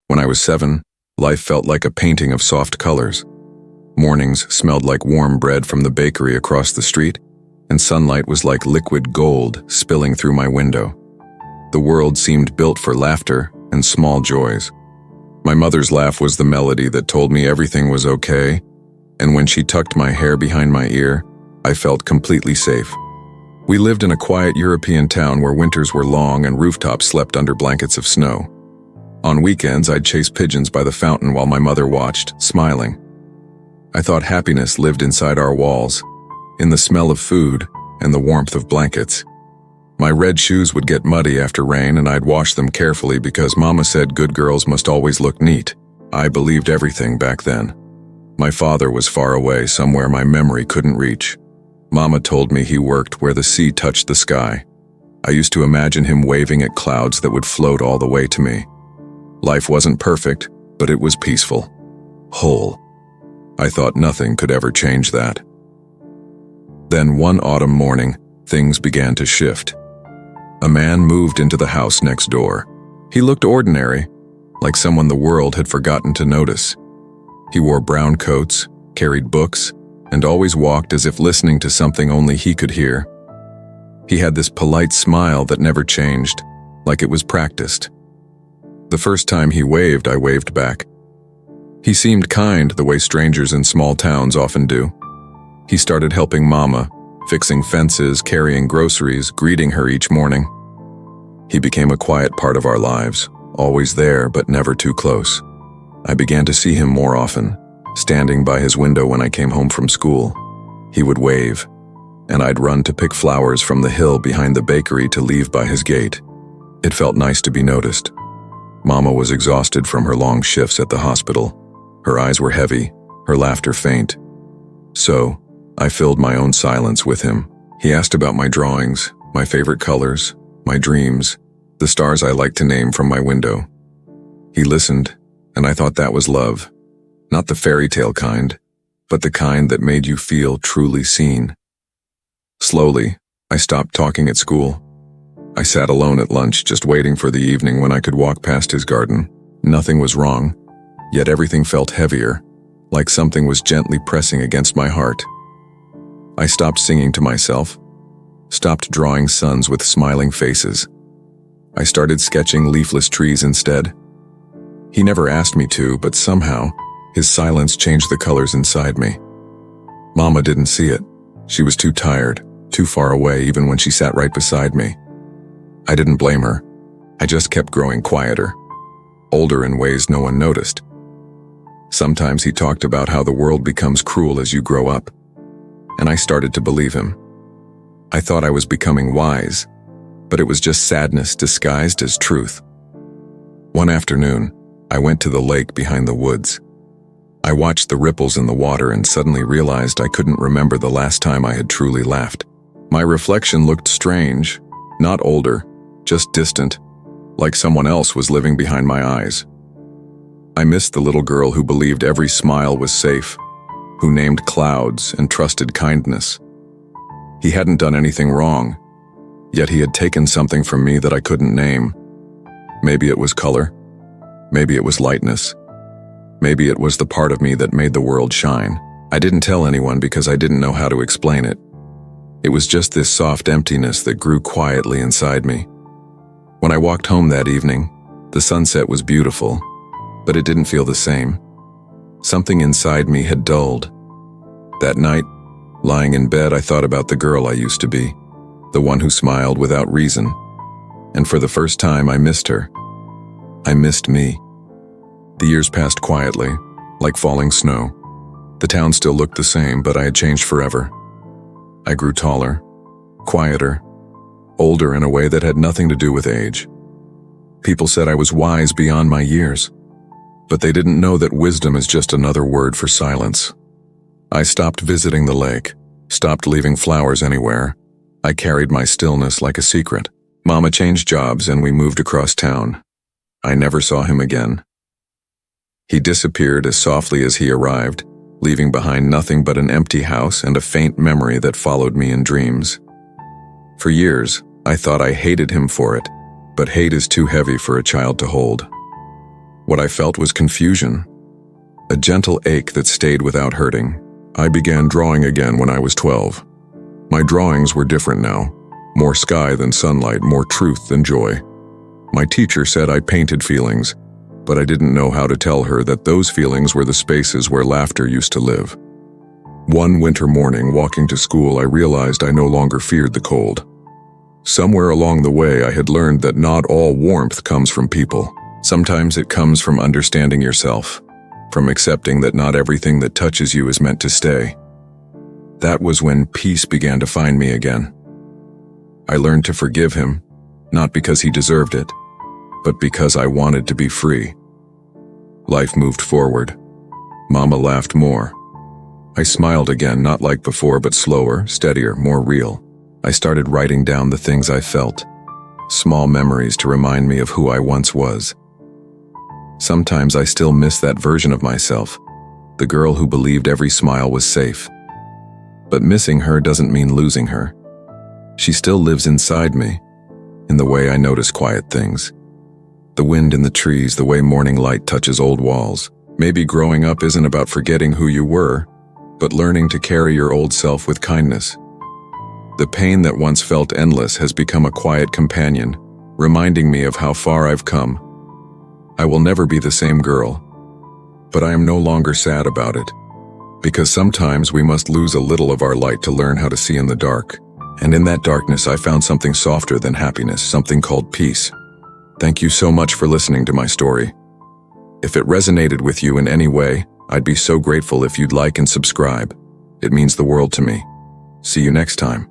When I was 7, life felt like a painting of soft colors. Mornings smelled like warm bread from the bakery across the street, and sunlight was like liquid gold spilling through my window. The world seemed built for laughter and small joys. My mother's laugh was the melody that told me everything was okay, and when she tucked my hair behind my ear, I felt completely safe. We lived in a quiet European town where winters were long and rooftops slept under blankets of snow. On weekends, I'd chase pigeons by the fountain while my mother watched, smiling. I thought happiness lived inside our walls, in the smell of food and the warmth of blankets. My red shoes would get muddy after rain and I'd wash them carefully because Mama said good girls must always look neat. I believed everything back then. My father was far away, somewhere my memory couldn't reach. Mama told me he worked where the sea touched the sky. I used to imagine him waving at clouds that would float all the way to me. Life wasn't perfect, but it was peaceful. Whole. I thought nothing could ever change that. Then one autumn morning, things began to shift. A man moved into the house next door. He looked ordinary, like someone the world had forgotten to notice. He wore brown coats, carried books, and always walked as if listening to something only he could hear. He had this polite smile that never changed, like it was practiced. The first time he waved, I waved back. He seemed kind the way strangers in small towns often do. He started helping Mama, fixing fences, carrying groceries, greeting her each morning. He became a quiet part of our lives, always there but never too close. I began to see him more often, standing by his window when I came home from school. He would wave, and I'd run to pick flowers from the hill behind the bakery to leave by his gate. It felt nice to be noticed. Mama was exhausted from her long shifts at the hospital. Her eyes were heavy, her laughter faint. So, I filled my own silence with him. He asked about my drawings, my favorite colors, my dreams, the stars I liked to name from my window. He listened, and I thought that was love. Not the fairy tale kind, but the kind that made you feel truly seen. Slowly, I stopped talking at school. I sat alone at lunch, just waiting for the evening when I could walk past his garden. Nothing was wrong, yet everything felt heavier, like something was gently pressing against my heart. I stopped singing to myself, stopped drawing suns with smiling faces. I started sketching leafless trees instead. He never asked me to, but somehow, his silence changed the colors inside me. Mama didn't see it. She was too tired, too far away even when she sat right beside me. I didn't blame her. I just kept growing quieter, older in ways no one noticed. Sometimes he talked about how the world becomes cruel as you grow up, and I started to believe him. I thought I was becoming wise, but it was just sadness disguised as truth. One afternoon, I went to the lake behind the woods. I watched the ripples in the water and suddenly realized I couldn't remember the last time I had truly laughed. My reflection looked strange, not older, just distant, like someone else was living behind my eyes. I missed the little girl who believed every smile was safe, who named clouds and trusted kindness. He hadn't done anything wrong, yet he had taken something from me that I couldn't name. Maybe it was color. Maybe it was lightness. Maybe it was the part of me that made the world shine. I didn't tell anyone because I didn't know how to explain it. It was just this soft emptiness that grew quietly inside me. When I walked home that evening, the sunset was beautiful, but it didn't feel the same. Something inside me had dulled. That night, lying in bed, I thought about the girl I used to be, the one who smiled without reason. And for the first time, I missed her. I missed me. The years passed quietly, like falling snow. The town still looked the same, but I had changed forever. I grew taller, quieter, older in a way that had nothing to do with age. People said I was wise beyond my years, but they didn't know that wisdom is just another word for silence. I stopped visiting the lake, stopped leaving flowers anywhere. I carried my stillness like a secret. Mama changed jobs and we moved across town. I never saw him again. He disappeared as softly as he arrived, leaving behind nothing but an empty house and a faint memory that followed me in dreams. For years, I thought I hated him for it, but hate is too heavy for a child to hold. What I felt was confusion, a gentle ache that stayed without hurting. I began drawing again when I was 12. My drawings were different now, more sky than sunlight, more truth than joy. My teacher said I painted feelings, but I didn't know how to tell her that those feelings were the spaces where laughter used to live. One winter morning, walking to school, I realized I no longer feared the cold. Somewhere along the way, I had learned that not all warmth comes from people. Sometimes it comes from understanding yourself, from accepting that not everything that touches you is meant to stay. That was when peace began to find me again. I learned to forgive him, not because he deserved it, but because I wanted to be free. Life moved forward. Mama laughed more. I smiled again, not like before, but slower, steadier, more real. I started writing down the things I felt, small memories to remind me of who I once was. Sometimes I still miss that version of myself, the girl who believed every smile was safe. But missing her doesn't mean losing her. She still lives inside me, in the way I notice quiet things. The wind in the trees, the way morning light touches old walls. Maybe growing up isn't about forgetting who you were, but learning to carry your old self with kindness. The pain that once felt endless has become a quiet companion, reminding me of how far I've come. I will never be the same girl, but I am no longer sad about it, because sometimes we must lose a little of our light to learn how to see in the dark. And in that darkness, I found something softer than happiness, something called peace. Thank you so much for listening to my story. If it resonated with you in any way, I'd be so grateful if you'd like and subscribe. It means the world to me. See you next time.